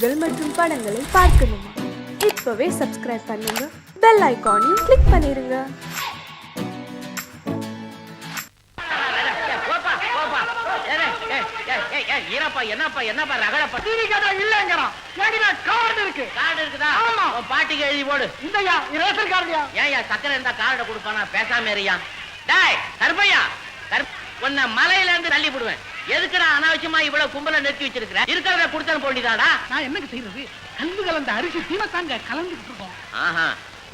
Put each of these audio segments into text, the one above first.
நிகழ்ச்சிகள் மற்றும் படங்களை பார்க்கணுமா? இப்பவே சப்ஸ்கிரைப் பண்ணுங்க, பெல் ஐகானையும் கிளிக் பண்ணிருங்க. பாட்டிக்கு எழுதி போடு. சக்கரை இருந்தா கார்டை கொடுப்பானா? பேசாம இருயா. டேய் கருப்பையா, உன்னை மலையில இருந்து தள்ளி போடுவேன். எதுக்குடா அனாவசியமா இவ்வளவு கும்பல நிறுத்தி வச்சிருக்கிறேன்? இருக்கிறத கொடுத்தன போண்டிதாடா. நான் என்ன செய்யறது? கல்வி கலந்த அரிசி தீமத்தாங்க கலந்துட்டு இருக்கோம். ஆஹா,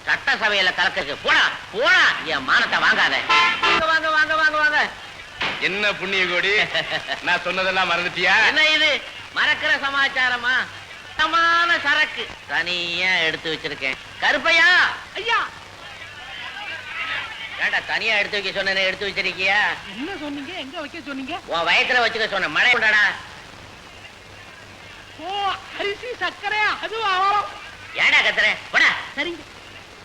சட்டசபையில கலக்க. போடா போடா, என் மானத்தை வாங்காத. வாங்க வாங்க வாங்க வாங்க. என்ன புண்ணிய கோடி, நான் சொன்னதெல்லாம் மறந்துட்டியா? என்ன இது மறக்கிற சமாச்சாரமா? சமான சரக்கு தனியா எடுத்து வச்சிருக்கேன். கருப்பையா ஐயா, ஏண்டா தனியா எடுத்து வைக்க சொன்ன? எடுத்து வச்சிருக்கியா? என்ன சொன்னீங்க? எங்க வைக்க சொன்னீங்க? உன் வயத்துல வச்சுக்க சொன்ன. மழை கொண்டாடா. ஓ, அரிசி சக்கரை அதுவா? ஏண்டா கத்துற? போடா. சரிங்க.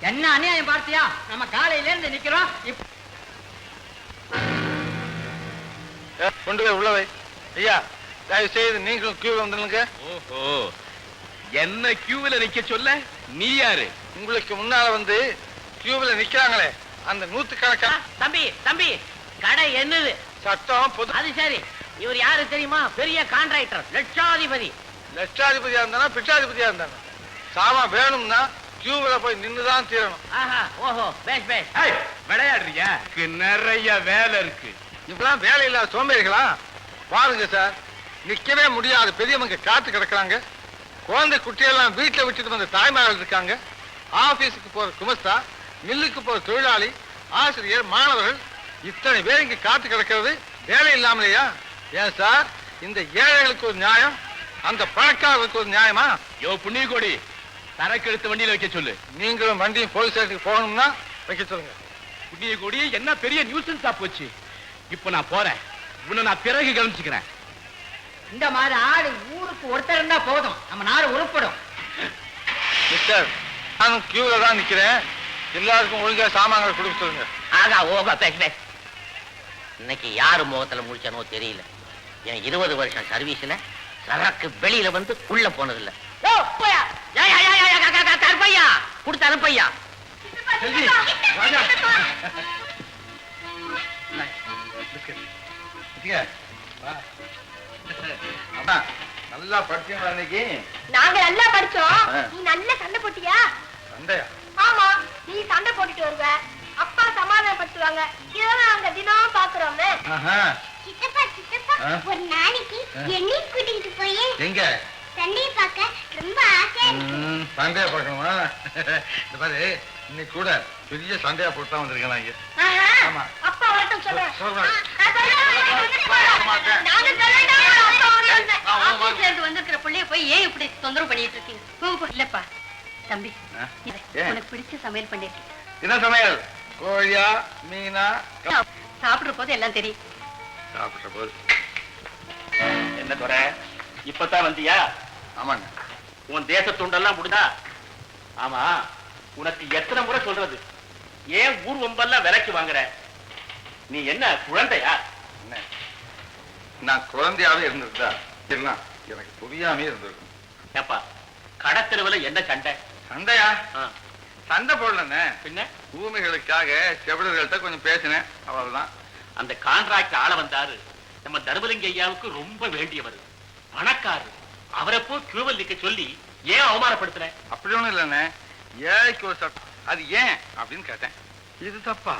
என்ன அநியாயம் பார்த்தியா? நம்ம காலையில இருந்து நிக்கிறோம். கொண்டு போய் உள்ளவை. ஐயா தயவு செய்து நீங்களும் கியூ வந்துருங்க. ஓஹோ, என்ன கியூவில் நிக்க சொல்ல? நீ யாரு? உங்களுக்கு முன்னால வந்து கியூவில் நிக்கிறாங்களே அந்த நூத்துக்கணக்கான. தம்பி தம்பி, கடை என்னது? சட்டம் பொது. அது சரி, இவர் யாரு தெரியுமா? பெரிய கான்ட்ராக்டர், லட்சாதிபதி. லட்சாதிபதியா இருந்தானா பிட்சாதிபதியா இருந்தானா சாமா வேணும்னா கியூவில் போய் நின்றுதான் தீரணும். ஆஹா, ஓஹோ, பேஷ் பேஷ். விளையாடுறியா? நிறைய வேலை இருக்கு. இப்பெல்லாம் வேலை இல்லாத சோம்பேறிகளா? பாருங்க சார், நிக்கவே முடியாது. பெரியவங்க காத்து கிடக்குறாங்க. குழந்தை குட்டியெல்லாம் வீட்டுல விட்டுட்டு வந்த தாய்மார்கள் இருக்காங்க. ஆபீஸுக்கு போற குமஸ்தா, மில்லுக்கு போற தொழிலாளி, ஆசிரியர், மாணவர்கள், இத்தனை பேர் இங்க காத்து கிடக்கிறது வேலை இல்லாமலையா? ஏன் சார், இந்த ஏழைகளுக்கு ஒரு நியாயம், அந்த பணக்காரர்களுக்கு ஒரு நியாயமா? யோ புண்ணிய கோடி, சரக்கு எடுத்து வண்டியில வைக்க சொல்லு. நீங்களும் வண்டியும் போலீஸ் ஸ்டேஷனுக்கு போகணும்னா வைக்க சொல்லுங்க. புண்ணிய கோடி, என்ன பெரிய நியூசன்ஸ் ஆ போச்சு. இப்ப நான் போறேன், உன்னை நான் பிறகு கவனிச்சுக்கிறேன். இந்த மாதிரி ஆடு ஊருக்கு ஒருத்தர் இருந்தா போதும், நம்ம நாடு உருப்படும். மிஸ்டர், நானும் கியூல தான் நிக்கிறேன். எல்லாருக்கும் ஒழுங்கா சாமான்களை கொடுக்க சொல்லுங்க. ஆகா ஓகா, பேஷ் பேஷ். இன்னைக்கு யாரு முகத்துல முடிச்சனோ தெரியல. என் 20 வருஷம் சர்வீஸ்ல சரக்கு வெளியில வந்து உள்ள போனதில்ல. கருப்பையா கொடுத்து அனுப்பையா. நல்லா படிச்சீங்களா இன்னைக்கு? நாங்க நல்லா படிச்சோம். நீ நல்ல சண்டை போட்டியா? சண்டையா? ஆமா, நீ சண்டை போட்டுட்டு வருவ, அப்பா சமாதானப்படுத்துவாங்க. இதெல்லாம் நாங்க தினம் பாக்குறோமே. சித்தப்பா சித்தப்பா, ஒரு நாளைக்கு என்னை கூட்டிட்டு போய் எங்க சண்டையை பார்க்க ரொம்ப ஆசையா இருக்கு. சண்டையா பார்க்கணுமா? இந்த மாதிரி இன்னைக்கு கூட பெரிய சண்டையா போட்டு தான் வந்திருக்கேன் நான் இங்க. ஆமா. அப்பா வரட்டும் சொல்றேன். வந்திருக்கிற பிள்ளைய போய் ஏன் இப்படி தொந்தரவு பண்ணிட்டு இருக்கீங்க? இல்லப்பா தம்பி, உனக்கு பிடிச்ச சமையல் பண்ணிருக்கேன். என்ன சமையல்? கோழியா மீனா? சாப்பிடுற போது எல்லாம் தெரியும். சாப்பிடுற போது என்ன குறை? இப்பதான் வந்தியா? ஆமாங்க. உன் தேச துண்டெல்லாம் முடிதா? ஆமா, உனக்கு எத்தனை முறை சொல்றது, ஏன் ஊர் ஒம்பெல்லாம் விலைக்கு வாங்குற? நீ என்ன குழந்தையா? என்ன, நான் குழந்தையாவே இருந்திருந்தா எல்லாம் எனக்கு புரியாமே இருந்திருக்கும். ஏப்பா, கடத்தெருவில் என்ன சண்டை? சண்டையா? சண்டை போடலன்னு பின்ன பூமிகளுக்காக செவிலர்கள்ட்ட கொஞ்சம் பேசினேன், அவ்வளவுதான். அந்த கான்ட்ராக்ட் ஆள வந்தாரு, நம்ம தர்மலிங்க ஐயாவுக்கு ரொம்ப வேண்டியவர், பணக்காரரு. அவரை போ கியூவல் நிக்க சொல்லி ஏன் அவமானப்படுத்துற? அப்படி ஒண்ணும் இல்லைண்ணே, ஏழைக்கு ஒரு சட்டம், அது ஏன் அப்படின்னு கேட்டேன். இது தப்பா?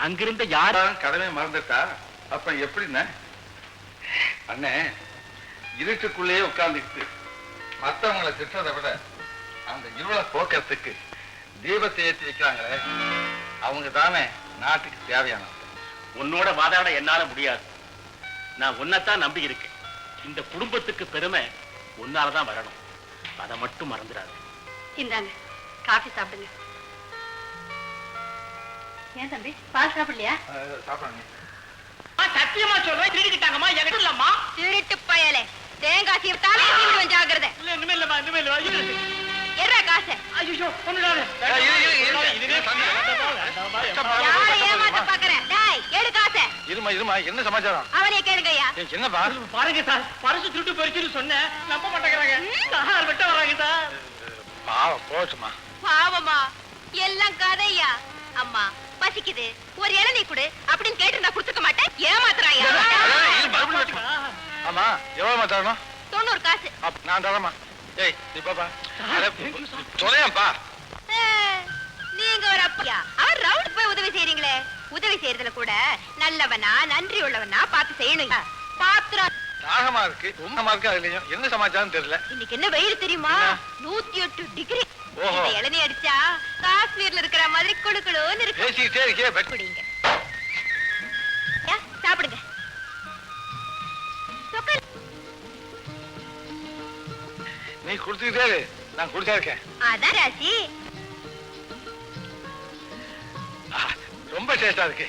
அங்கிருந்த யாரும் கடமை மறந்துட்டா அப்ப எப்படின்னு அண்ணே, இருட்டுக்குள்ளேயே உட்கார்ந்துக்கிட்டு மற்றவங்களை திட்டதை விட அந்த இருளை போக்குறதுக்கு தீபத்தை ஏற்றி வைக்கிறாங்களே, அவங்க தானே நாட்டுக்கு தேவையான. உன்னோட வாதாட என்னால முடியாது. நான் உன்னைத்தான் நம்பி இருக்கேன். இந்த குடும்பத்துக்கு பெருமை உன்னாலதான் வரணும், அதை மட்டும் மறந்துடாது. இந்தாங்க காஃபி சாப்பிடுங்க. ஏன் தம்பி, பால் சாப்பிடலையா? சாப்பிடுங்க. சத்தியமா சொல்றேன், திருடிக்கிட்டாங்கம்மா. எனக்கு இல்லம்மா. திருட்டு பயலே, தேங்காய் சீவத்தாலே சீவிடுவேன், ஜாக்கிரதை. இல்ல, இனிமே இல்லம்மா, இனிமே இல்ல. எர்ரா காசை. ஐயோ, ஒண்ணுடாது. யாரை ஏமாத்த பாக்குறேன்? டேய், எடு காசை. இருமா இருமா, என்ன சமாச்சாரம்? அவனே கேளுங்கய்யா. என்னப்பா? பாருங்க சார், பரிசு திருட்டு போயிடுச்சுன்னு சொன்னேன், நம்ப மாட்டேங்கிறாங்க. பாவம் போச்சுமா. பாவமா எல்லாம் கதையா? அம்மா பசிக்குது, ஒரு இளநீ கொடு அப்படின்னு கேட்டு நான் கொடுத்துக்க மாட்டேன். ஏமாத்துறாயா? இது மறுபடியும் வச்சுமா. ஆமா எவ்வளவுமா தரணும்? 90 காசு. நான் தரமா. ஏய் நீ பாப்பா சொல்லேன்ப்பா. நீங்க ஒரு அப்பா, அவர் ரவுண்ட் போய் உதவி செய்றீங்களே, உதவி செய்யறதுல கூட நல்லவனா நன்றி உள்ளவனா பார்த்து செய்யணும். பாத்திரம் தாகமா இருக்கு, உம்மமா இருக்கு, அதுலயும் என்ன சமாச்சாரம் தெரியல. இன்னைக்கு என்ன வெயில் தெரியுமா? 108 டிகிரி. ஓஹோ. இந்த இளநீ அடிச்சா காஷ்மீர்ல இருக்கிற மாதிரி குளுகுளுன்னு இருக்கு. பேசிக்கிட்டே இருக்கே பெட். குடிங்க. சாப்பிடுங்க. சொக்கல். நீ குடுத்துக்கிட்டே இரு, நான் குடிச்சா இருக்கேன். அதான் ராசி. ரொம்ப டேஸ்டா இருக்கு.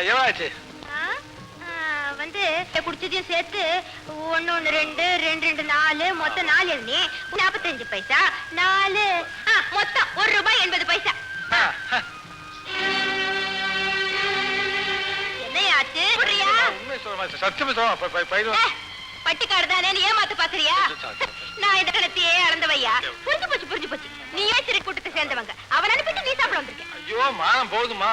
எவ்வளவு ஆச்சு? வந்து குடிச்சதையும் சேர்த்து 1 1 2 2 2 4 மொத்தம் 4 இளநீ 45 பைசா 4 மொத்தம் ₹1.80. என்னையாச்சு? உண்மை சொல்ல சத்தியமா சொல்ல பட்டிக்காடு தானே ஏமாத்து பாக்குறியா? நான் இந்த கணத்தையே அளந்தவையா. புரிஞ்சு போச்சு. நீ ஏசிரி கூட்டத்தை சேர்ந்தவங்க, அவன் அனுப்பிட்டு நீ சாப்பிட வந்திருக்க. ஐயோ மானம் போகுதுமா.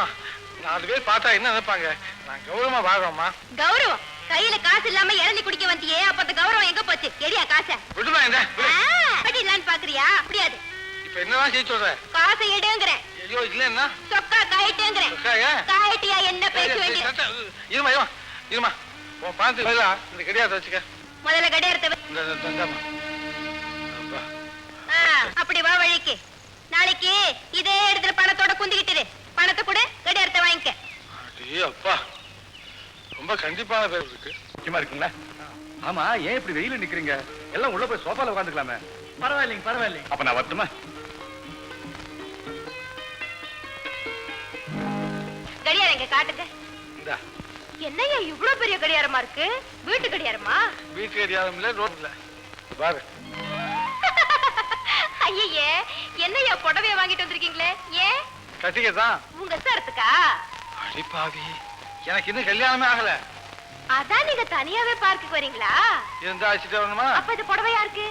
4 பேர் பார்த்தா என்ன நினைப்பாங்க? நான் கௌரவமா வாழ்றோமா? கௌரவம் கையில காசு இல்லாம இளநீ குடிக்க வந்தியே, அப்ப அந்த கௌரவம் எங்க போச்சு? எரியா காசை? விடுமா இந்த இல்லான்னு பாக்குறியா? முடியாது. இப்ப என்னதான் செய்ய சொல்ற? காசை எடுங்கிறேன். ஐயோ இல்லன்னா சொக்கா காயிட்டுங்கிறேன். காயிட்டியா? என்ன பேச வேண்டிய? இருமா உன் பார்த்து பதிலா இந்த கடியாரத்தை வச்சுக்க. முதல்ல கடியாரத்தை அப்படி வா வழிக்கு. நாளைக்கு இதே இடத்துல பணத்தோட குந்திக்கிட்டு பணத்தை கூட கடியாரத்தை வாங்கிக்க. அப்பா ரொம்ப கண்டிப்பான பேர் இருக்கு. முக்கியமா இருக்குங்களா? ஆமா, ஏன் இப்படி வெயில நிக்கிறீங்க? எல்லாம் உள்ள போய் சோஃபால உட்காந்துக்கலாமே. பரவாயில்லைங்க. அப்ப நான் வரட்டுமா? கடியாரம் எங்க காட்டுங்க. இந்தா என்னையா இவ்வளவு பெரிய கடியாரமா இருக்கு? வீட்டு கடியாரமா? வீட்டு கடியாரம் இல்ல, ரோட் இல்ல. பாரு. ஐயே, என்னையா புடவைய வாங்கிட்டு வந்திருக்கீங்களே? ஏன்? கட்டிக்கதான். உங்க சாரத்துக்கா? அடிப்பாவி, எனக்கு இன்னும் கல்யாணமே ஆகல. அதான் நீங்க தனியாவே பார்க்குக்கு வரீங்களா? இருந்தா அடிச்சுட்டு வரணுமா? அப்ப இது புடவையா இருக்கு?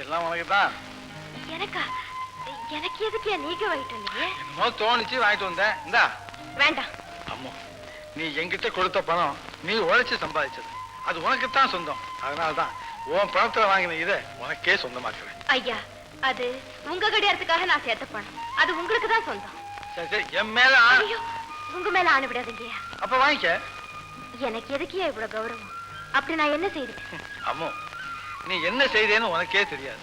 எல்லாம் உனக்கு தான். எனக்கா? எனக்கு எதுக்கு நீங்க வாங்கிட்டு வந்தீங்க? என்னமோ தோணிச்சு வாங்கிட்டு வந்தேன். இந்தா. வேண்டாம். அம்மா, நீ என்கிட்ட கொடுத்த பணம் நீ உழைச்சு சம்பாதிச்சது, அது உனக்குத்தான் சொந்தம். அதனாலதான் உன் பணத்துல வாங்கின இதை உனக்கே சொந்தமாக்குறேன். ஐயா, அது உங்க கடியாரத்துக்காக நான் சேர்த்த பணம், அது உங்களுக்கு தான் சொந்தம். சரி சரி, என் மேல ஐயோ, உங்க மேல ஆணை விடாதீங்கய்யா. அப்ப வாங்கிக்க. எனக்கு எதுக்கியா இவ்வளவு கௌரவம்? அப்படி நான் என்ன செய்தேன்? அம்மோ, நீ என்ன செய்தேன்னு உனக்கே தெரியாது.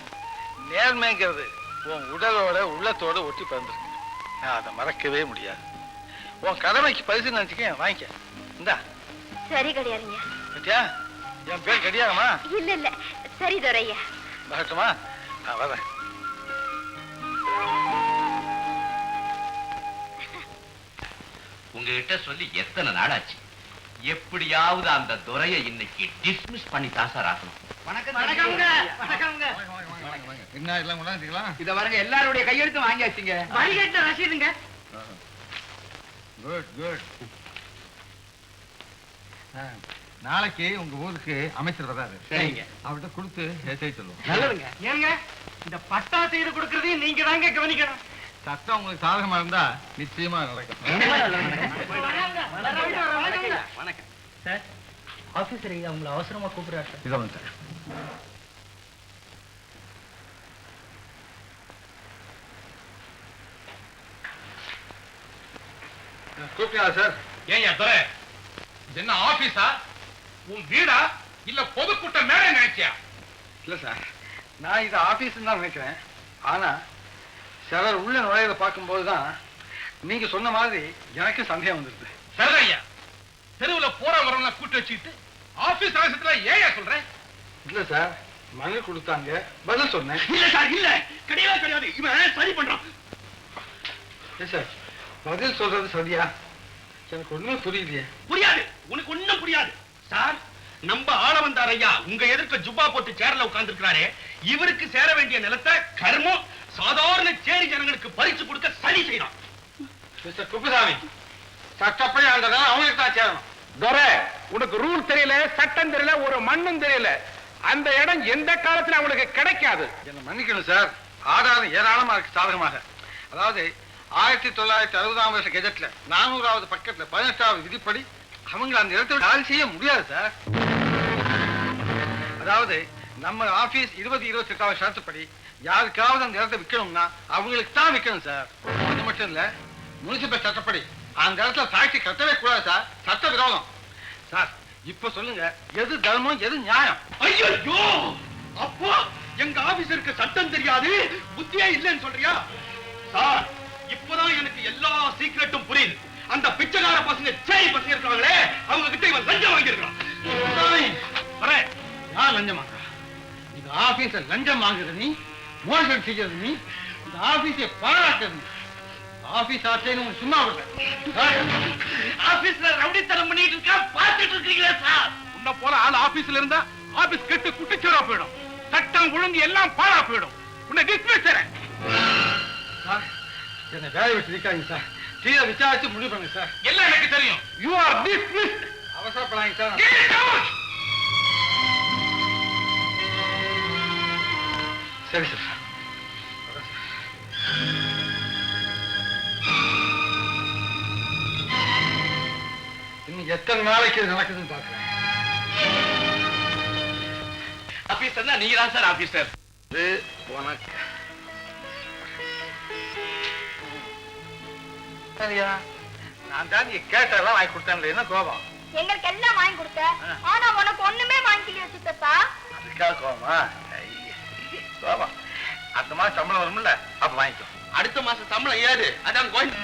நேர்மைங்கிறது உன் உடலோட உள்ளத்தோட ஒட்டி பிறந்திருக்கு. நான் அதை மறக்கவே முடியாது. உன் கடமைக்கு பரிசு நினைச்சுக்க, வாங்கிக்க. இந்தா. சரி கடியாருங்க. பத்தியா, என் பேர் கடியாரமா? இல்ல இல்ல, சரி துரையா. வரட்டுமா? நான் வரேன். உங்ககிட்ட சொல்லி எத்தனை நாளாச்சு? எப்படியாவது அந்த துரையை இன்னைக்கு டிஸ்மிஸ் பண்ணி தாசார் ஆகணும். என்ன எல்லாம் கொண்டாந்துக்கலாம்? இத வரங்க, எல்லாருடைய கையெழுத்தும் வாங்கியாச்சுங்க. வழிகட்ட ரசீதுங்க. Good good. நாளைக்கு உங்க ஊருக்கு அமைச்சர் வராரு. சரிங்க. அவர்கிட்ட கொடுத்து செய்ய சொல்லுவோம். நல்லதுங்க. ஏங்க, இந்த பட்டா செய்து கொடுக்கறதையும் நீங்க தாங்க கவனிக்கணும். சட்டம் உங்களுக்கு சாதகமா இருந்தா நிச்சயமா நடக்கும். வணக்கம் சார். ஆபீசர் உங்களை அவசரமா கூப்பிடுறாரு சார். இதான் சார். கூப்பிட்டா சார்? ஏன் துரை, இது என்ன ஆபீஸா, உன் வீடா, இல்ல பொதுக்கூட்ட மேல நினைச்சியா? இல்ல சார், நான் இதை ஆபீஸ் தான் நினைக்கிறேன். ஆனா சிலர் உள்ள நுழையில பார்க்கும்போதுதான் நீங்க சொன்ன மாதிரி எனக்கு சந்தேகம் வந்துருது. சரியா, தெருவுல போற வரவங்க கூட்டு வச்சுக்கிட்டு ஆபீஸ் அவசரத்துல ஏன் சொல்றேன்? இல்ல சார், மனு கொடுத்தாங்க, பதில் சொன்னேன். இல்ல சார், இல்ல, கிடையவே கிடையாது. இவன் சரி பண்றான். சார், பதில் சொல்றது சரியா? எனக்கு ஒண்ணுமே புரியலையே. புரியாது, உனக்கு ஒண்ணும் புரியாது சார். நம்ம ஆள வந்தார் ஐயா, உங்க எதிர்க்க ஜுப்பா போட்டு சேர்ல உட்கார்ந்து இருக்கிறாரே, இவருக்கு சேர வேண்டிய நிலத்தை கர்மம் சாதாரண சேரி ஜனங்களுக்கு பறிச்சு கொடுக்க சரி செய்யணும். மிஸ்டர் குப்புசாமி, சட்டப்படி அந்த நிலம் அவங்களுக்கு தான் சேரணும். துரை, உனக்கு ரூல் தெரியல, சட்டம் தெரியல, ஒரு மண்ணும் தெரியல. அந்த இடம் எந்த காலத்துல அவங்களுக்கு கிடைக்காது. என்ன மன்னிக்கணும் சார், ஆதாரம் ஏராளமா இருக்கு சாதகமாக. அதாவது 1960ஆம் வருஷ கெஜெட்ல 400வது பக்கத்துல 18வது விதிப்படி அவங்க அந்த இடத்தை காலி செய்ய முடியாது சார். அதாவது நம்ம ஆபீஸ் 20-28வது சட்டப்படி யாருக்காவது அந்த இடத்தை விற்கணும்னா அவங்களுக்கு தான் விற்கணும் சார். அது மட்டும் இல்ல, முனிசிபல் சட்டப்படி அந்த இடத்துல ஃபேக்டரி கட்டவே கூடாது சார். சட்ட விரோதம் சார். இப்ப சொல்லுங்க, எது தர்மம், எது நியாயம்? ஐயோ, அப்போ எங்க ஆபீசருக்கு சட்டம் தெரியாது, புத்தியே இல்லைன்னு சொல்றியா? சார், இப்பதான் எனக்கு எல்லா சீக்ரெட்டும் புரியுது. அந்த பிச்சைக்கார பசங்க சேரி பசங்க இருக்காங்களே, அவங்க கிட்ட இவன் லஞ்சம் வாங்கியிருக்கான். நான் லஞ்சம் வாங்க? இந்த ஆபீஸ லஞ்சம் வாங்குறது நீ, மோசடி செய்யறது நீ, இந்த ஆபீஸை பாராட்டுறது நீ. ஆபீஸ் ஆட்சின்னு சும்மா ஆபீஸ்ல ரவுடித்தனம் பண்ணிட்டு இருக்கா, பார்த்துட்டு இருக்கீங்களா சார்? உன்ன போல ஆள் ஆபீஸ்ல இருந்தா ஆபீஸ் கெட்டு குட்டிச்சோரா போயிடும். சட்டம் ஒழுங்கு எல்லாம் பாழா போயிடும். உன்னை டிஸ்மிஸ் செய்றேன் சார். என்ன வேலை விட்டு நிக்காதீங்க சார். கீழே விசாரிச்சு முடிவு பண்ணுங்க சார். எல்லாம் எனக்கு தெரியும். You are dismiss. அவசரப்படாதீங்க சார். சரி சார். இன்னும் எத்தனை நாளைக்கு இது நடக்குதுன்னு பாக்குறேன். ஆபீசர்னா நீங்க தான் சார் ஆபீசர். உனக்கு சரியா? நான் தான் நீ கேட்டெல்லாம் வாங்கி கொடுத்தேன். என்ன கோபம்? எங்களுக்கு எல்லாம் வாங்கி கொடுத்த, ஆனா உனக்கு ஒண்ணுமே வாங்கி வச்சுட்டப்பா. அதுக்காக கோபமா? கோபம் அந்த மாதிரி சம்பளம் வரும்ல, அப்ப வாங்கிக்கோ. அடுத்த மாசம் சம்பளம் ஏது, அதான் கோயில்.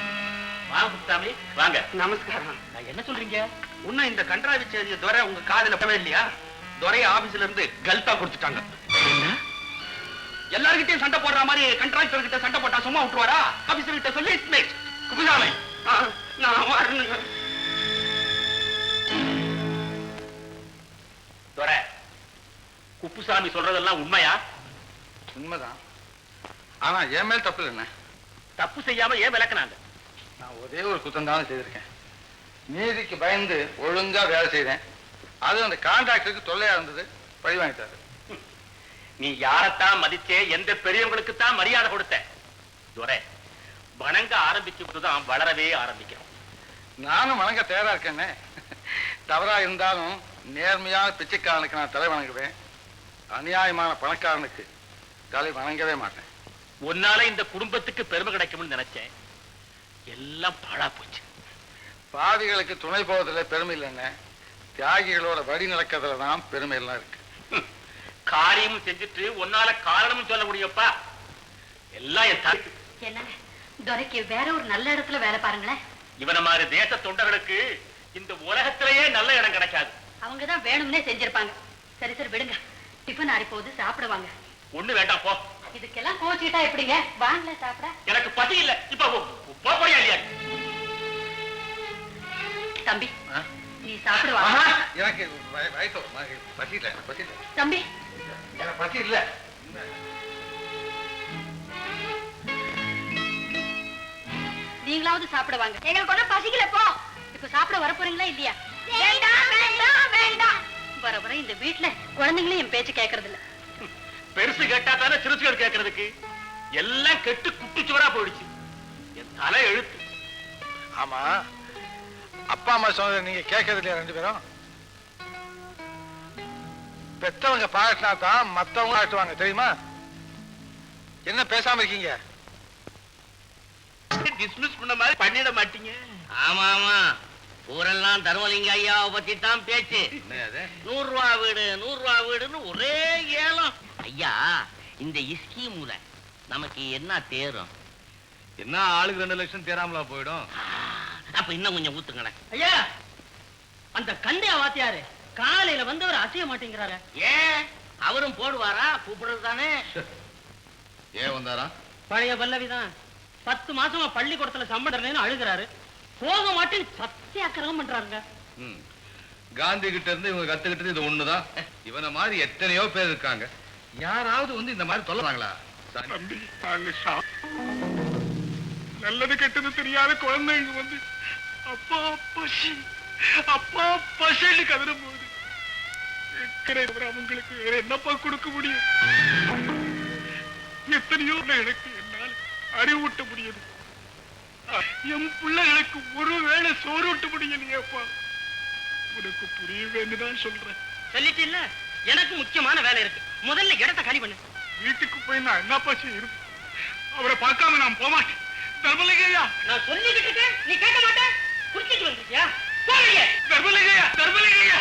வாங்க குப்தாமி, வாங்க. நமஸ்காரம். நான் என்ன சொல்றீங்க? உன்ன இந்த கன்றாவி செய்திய துரை உங்க காதுல படவே இல்லையா? துரைய ஆபீஸ்ல இருந்து கல்தா கொடுத்துட்டாங்க. எல்லார்கிட்டயும் சண்டை போடுற மாதிரி கண்ட்ராக்டர் கிட்ட சண்டை போட்டா சும்மா விட்டுருவாரா? ஆபீசர் கிட்ட சொல்லி குப்தாமி, நான் வரணுங்க. துரை, குப்புசாமி சொல்றதெல்லாம் உண்மையா? உண்மைதான். ஆனா என் மேல் தப்பு என்ன? தப்பு செய்யாம ஏன் விளக்குனாங்க? நான் ஒரே ஒரு குத்தம் தானே செய்திருக்கேன். நீதிக்கு பயந்து ஒழுங்கா வேலை செய்தேன். அது அந்த கான்ட்ராக்டருக்கு தொல்லையா இருந்தது, பழி வாங்கிட்டாரு. நீ யாரத்தான் மதிச்சே, எந்த பெரியவங்களுக்கு தான் மரியாதை கொடுத்த? துரை, வணங்க ஆரம்பிச்சுதான் வளரவே ஆரம்பிக்கிறோம். நானும் வணங்க தயாரா இருக்கேன்னு. தவறா இருந்தாலும் நேர்மையான பிச்சைக்காரனுக்கு நான் தலை வணங்குவேன். அநியாயமான பணக்காரனுக்கு தலை வணங்கவே மாட்டேன். உன்னால இந்த குடும்பத்துக்கு பெருமை கிடைக்கும்னு நினைச்சேன். எல்லாம் பாழா போச்சு. பாவிகளுக்கு துணை போவதில்லை பெருமை இல்லைன்னு, தியாகிகளோட வழி நடக்கிறதுல தான் பெருமை எல்லாம் இருக்கு. காரியமும் செஞ்சுட்டு உன்னால காரணமும் சொல்ல முடியப்பா. எல்லாம் என் தாய். என்னங்க துரைக்கு வேற ஒரு நல்ல இடத்துல வேலை பாருங்களேன். இவன மாதிரி தேச தொண்டர்களுக்கு இந்த உலகத்திலேயே நல்ல இடம் கிடைக்காது. அவங்கதான் வேணும்னே செஞ்சிருப்பாங்க. சரி சரி விடுங்க, டிஃபன் ஆறி போகுது, சாப்பிடுவாங்க. ஒண்ணு வேண்டாம் போ. இதுக்கெல்லாம் கோச்சிட்டா எப்படிங்க? வாங்கல சாப்பிட. எனக்கு பசி இல்ல. இப்ப போறியா இல்லையா? தம்பி நீ சாப்பிடுவா. எனக்கு வயசு பசி இல்லை. பசி இல்லை தம்பி, எனக்கு பசி இல்லை. நீங்களாவது சாப்பிடுவாங்க. எங்களுக்கு ஒண்ணும் பசிக்கல போ. இப்ப சாப்பிட வர போறீங்களா இல்லையா? வேண்டாம் வேண்டாம் வேண்டாம். வர வர இந்த வீட்டுல குழந்தைங்களும் என் பேச்சு கேட்கறது இல்ல. பெருசு கேட்டா தானே சிறுசுகள் கேட்கறதுக்கு. எல்லாம் கெட்டு குட்டிச்சுவரா போயிடுச்சு. என் தலை எழுத்து. ஆமா, அப்பா அம்மா சொன்னதை நீங்க கேட்கறது இல்லையா ரெண்டு பேரும்? பெத்தவங்க பாராட்டினா தான் மத்தவங்க பாராட்டுவாங்க, தெரியுமா? என்ன பேசாம இருக்கீங்க? டிஸ்மிஸ் பண்ண மாதிரி பண்ணிட மாட்டீங்க. ஆமா ஆமா, ஊரெல்லாம் தர்மலிங்க ஐயாவை பத்தி தான் பேச்சு. 100 ரூபா வீடு 100 ரூபா வீடுன்னு ஒரே ஏலம். ஐயா, இந்த இஸ்கீமுல நமக்கு என்ன தேரும்? என்ன ஆளுக்கு 2 லட்சம் தேராமலா போயிடும். அப்ப இன்னும் கொஞ்சம் ஊத்துங்களேன். ஐயா, அந்த கண்டையா வாத்தியாரு காலையில வந்து அவர் அசைய மாட்டேங்கிறாரு. ஏன் அவரும் போடுவாரா? கூப்பிடுறது தானே. ஏன் வந்தாரா? பழைய பல்லவிதான். 10 மாசமா பள்ளிக்கூடத்துல சம்பளம் அழுகிறாரு. போக மாட்டேன்னு சத்தியாக்கிரகம் பண்றாருங்க. காந்தி கிட்ட இருந்து இவங்க கத்துக்கிட்டது இது ஒண்ணுதான். இவன மாதிரி எத்தனையோ பேர் இருக்காங்க. யாராவது வந்து இந்த மாதிரி சொல்லறாங்களா? நல்லது கெட்டது தெரியாத குழந்தைங்க வந்து அப்பா பசி அப்பா பசின்னு கதறும் போது அவங்களுக்கு வேற என்னப்பா கொடுக்க முடியும்? எத்தனையோ எனக்கு என்னால் அறிவூட்ட முடியுது. என் பிள்ளைகளுக்கு ஒருவேளை சோறுட்ட முடியலையேப்பா. உனக்கு புரியுவேன்னு தான் சொல்றேன். சொல்லிட்டு இல்ல, எனக்கு முக்கியமான வேலை இருக்கு. முதல்ல இடத்தை காலி பண்ணு. வீட்டுக்கு போய் நான் என்னப்பா செய்யறது? அவரை பார்க்காம நான் போக மாட்டேன். தர்மலிங்கையா, நான் சொல்லிக்கிட்டு இருக்கேன், நீ கேட்க மாட்டேன். குடிச்சிட்டு வந்திருக்கியா? போறீங்க. தர்மலிங்கையா, தர்மலிங்கையா.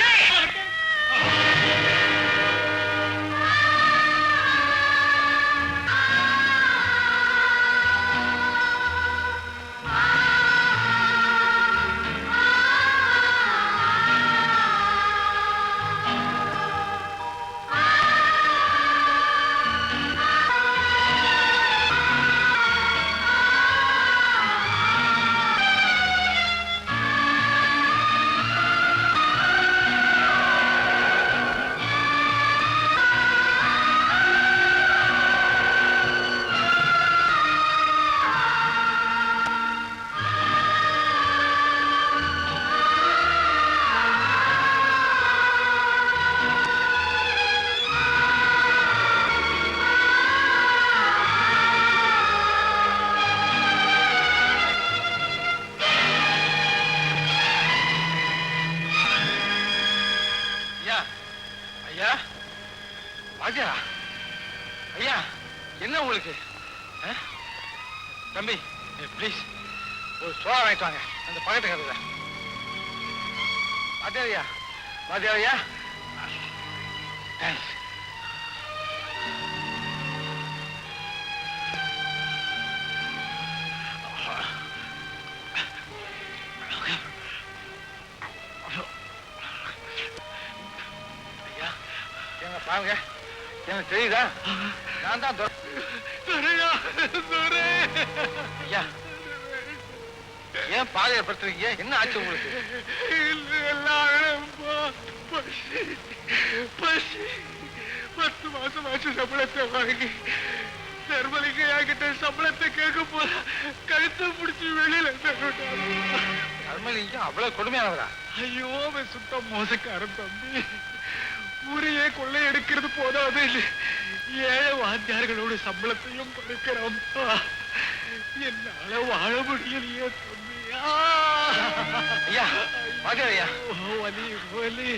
ராஜா, ஐயா, என்ன உங்களுக்கு? தம்பி, ப்ளீஸ் ஒரு சோழ வாங்கிட்டு வாங்க அந்த பக்கத்து கதையில. வாத்தியாரையா, வாத்தியாரையா, தேங்க்ஸ். ஐயா, எங்க பாருங்க, எனக்கு தெரியுதா? நான் தான் ஐயா. ஏன் பாதையை படுத்துறீங்க? என்ன ஆச்சு உங்களுக்கு? பத்து மாசம் ஆச்சு சம்பளத்தை வாங்கி தர்மலிங்கையா கிட்ட சம்பளத்தை கேட்க போல கழுத்தை பிடிச்சி வெளியில தர்மலிங்கம் அவ்வளவு கொடுமையானவரா? ஐயோ, அவன் சுத்த மோசக்காரன் தம்பி. ஊரையே கொள்ளை எடுக்கிறது போதாது, ஏழை வாத்தியார்களோட சம்பளத்தையும் கொடுக்கிறான். என்னால வாழ முடியலையே தம்பியா. ஐயா, வாத்தியாரையா, வலி வலி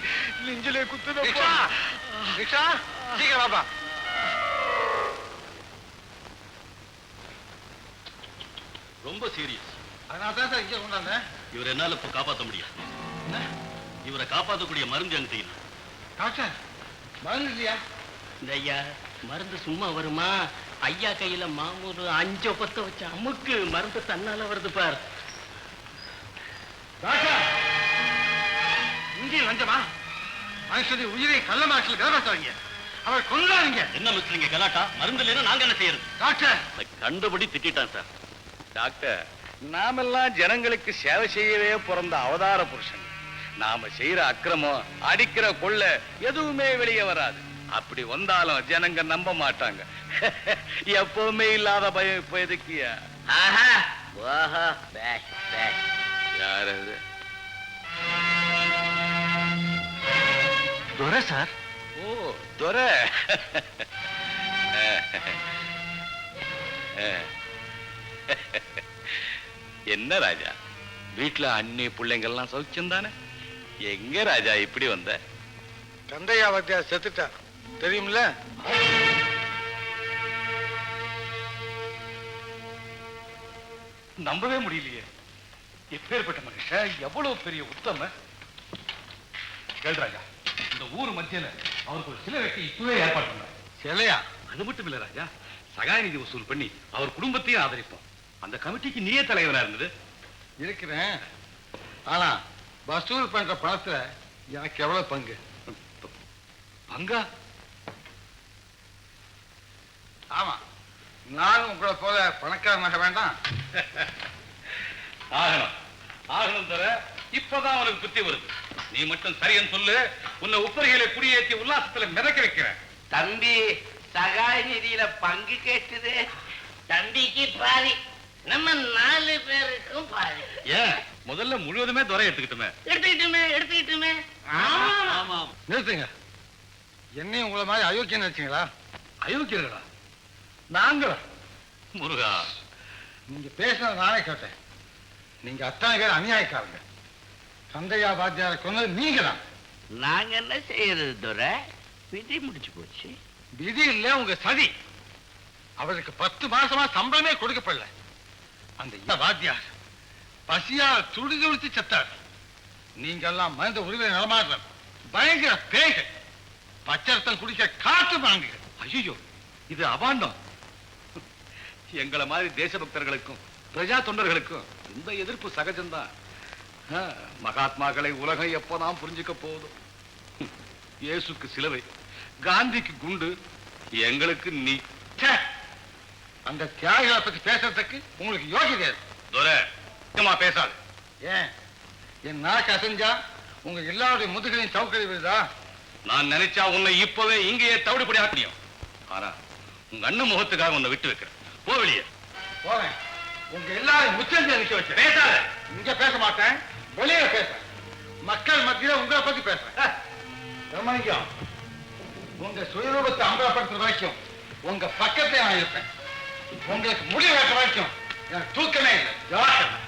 நெஞ்சிலே குத்துதப்பா. ரிக்ஷா, சீக்கிரம் வாப்பா. ரொம்ப சீரியஸ். அதனால தான் சார் இங்கே கொண்டாந்தேன். இவரை என்னால இப்ப காப்பாற்ற முடியாது. இவரை காப்பாற்றக்கூடிய மருந்து என்கிட்ட இல்லை. டாக்டர், மருந்து இல்லையா? இந்த ஐயா, மருந்து சும்மா வருமா? ஐயா கையில மாமூலு 5 பத்த வச்ச அமுக்கு மருந்து தன்னால வருது பார். டாக்டர், இங்கே லஞ்சமா? மனுஷனை உயிரை கள்ள மாற்றில் கலப்பாத்தாங்க. அவர் கொண்டாங்க. என்ன மிஸ்டர் கலாட்டா? மருந்து இல்லைன்னா நாங்க என்ன செய்யறது? டாக்டர், கண்டபடி திட்டான் சார். டாக்டர், நாமெல்லாம் ஜனங்களுக்கு சேவை செய்யவே பிறந்த அவதார புருஷன். நாம செய்யற அக்கிரமம், அடிக்கிற கொள்ள எதுவுமே வெளியே வராது. அப்படி வந்தாலும் ஜனங்க நம்ப மாட்டாங்க. எப்பவுமே இல்லாத பயம் இப்ப எதுக்கியா? யார் அது? துரை சார். ஓ, துரை. என்ன ராஜா, வீட்டுல அண்ணி பிள்ளைங்கள்லாம் சௌக்கியம் தானே? எங்க ராஜா இப்படி வந்த? கந்தையா வாத்தியார் செத்துட்டா, தெரியுமில்ல? நம்பவே முடியலையே. எப்பேற்பட்ட மனுஷன், எவ்வளவு பெரிய உத்தம. கேள் ராஜா, இந்த ஊர் மத்தியில அவருக்கு ஒரு சிலை வைக்க இப்பவே ஏற்பாடு பண்ண. சிலையா? அது மட்டும் இல்ல ராஜா, சகாய நிதி வசூல் பண்ணி அவர் குடும்பத்தையும் ஆதரிப்போம். அந்த கமிட்டிக்கு நீயே தலைவரா இருந்தது. இருக்கிறேன். ஆனா வசூல் பண்ற பணத்துல எனக்கு எவ்வளவு பங்கு? பங்கா? ஆமா, நானும் உங்களை போல பணக்காரனாக வேண்டாம். ஆகணும் ஆகணும் தர. இப்பதான் அவனுக்கு புத்தி வருது. நீ மட்டும் சரியன்னு சொல்லு, உன்னை உப்பரிகளை குடியேற்றி உல்லாசத்துல மிதக்க வைக்கிறேன். தம்பி, சகாய நிதியில பங்கு கேட்டுது. தம்பிக்கு பாதி, நம்ம 4 பேருக்கும் பாதி. ஏன் முதல்ல முழுவதுமே துறை எடுத்துக்கிட்டுமே? எடுத்துக்கிட்டுமே. நிறுத்துங்க. என்னையும் உங்களை மாதிரி அயோக்கியம் நினைச்சீங்களா? அயோக்கியர்களா? நாங்களா? முருகா, நீங்க பேசினது நானே கேட்டேன். நீங்க அத்தனை பேர் அநியாயக்காரங்க. சந்தையா வாத்தியாரை கொண்டது நீங்க தான். நாங்க என்ன செய்யறது துரை? விதி முடிச்சு போச்சு. விதி இல்ல, உங்க சதி. அவருக்கு 10 மாசமா சம்பளமே கொடுக்கப்படல. அந்த வாத்தியார் பசியா துடி துடித்து செத்தார். நீங்க எல்லாம் மனித உரிமை நடமாடுற பயங்கர பேய்கள். பச்சரத்தம் குடிக்க காற்று வாங்குகள். ஐயோ, இது அபாண்டம். எங்களை மாதிரி தேசபக்தர்களுக்கும் பிரஜா தொண்டர்களுக்கும் இந்த எதிர்ப்பு சகஜம்தான். மகாத்மாக்களை உலகம் எப்போதான் புரிஞ்சுக்க போதும். இயேசுக்கு சிலுவை, காந்திக்கு குண்டு, எங்களுக்கு நீ. அந்த தியாகிகளை பத்தி பேசுறதுக்கு உங்களுக்கு யோகிதை பேசாது. ஏன் என் நாக்கு அசைஞ்சா உங்க எல்லாருடைய முதுகளையும் சவுக்கடி விழுதா? நான் நினைச்சா உன்னை இப்பவே இங்கேயே தவிடுபடி ஆக்கணும். ஆனா உங்க அண்ணன் முகத்துக்காக உன்னை விட்டு வைக்கிறேன். போ வெளியே. போவேன். உங்க எல்லாரும் முச்சந்தி நிக்க வச்சு பேசாத. இங்க பேச மாட்டேன், வெளியே பேசுறேன். மக்கள் மத்தியில உங்களை பத்தி பேசுறேன். கவனிக்கும். உங்க சுயரூபத்தை அம்பலப்படுத்துற வரைக்கும் உங்க பக்கத்தை நான் இருப்பேன். உங்களுக்கு முடிவு வைக்கிற வரைக்கும் எனக்கு தூக்கமே இல்லை. ஜாக்கிரதை.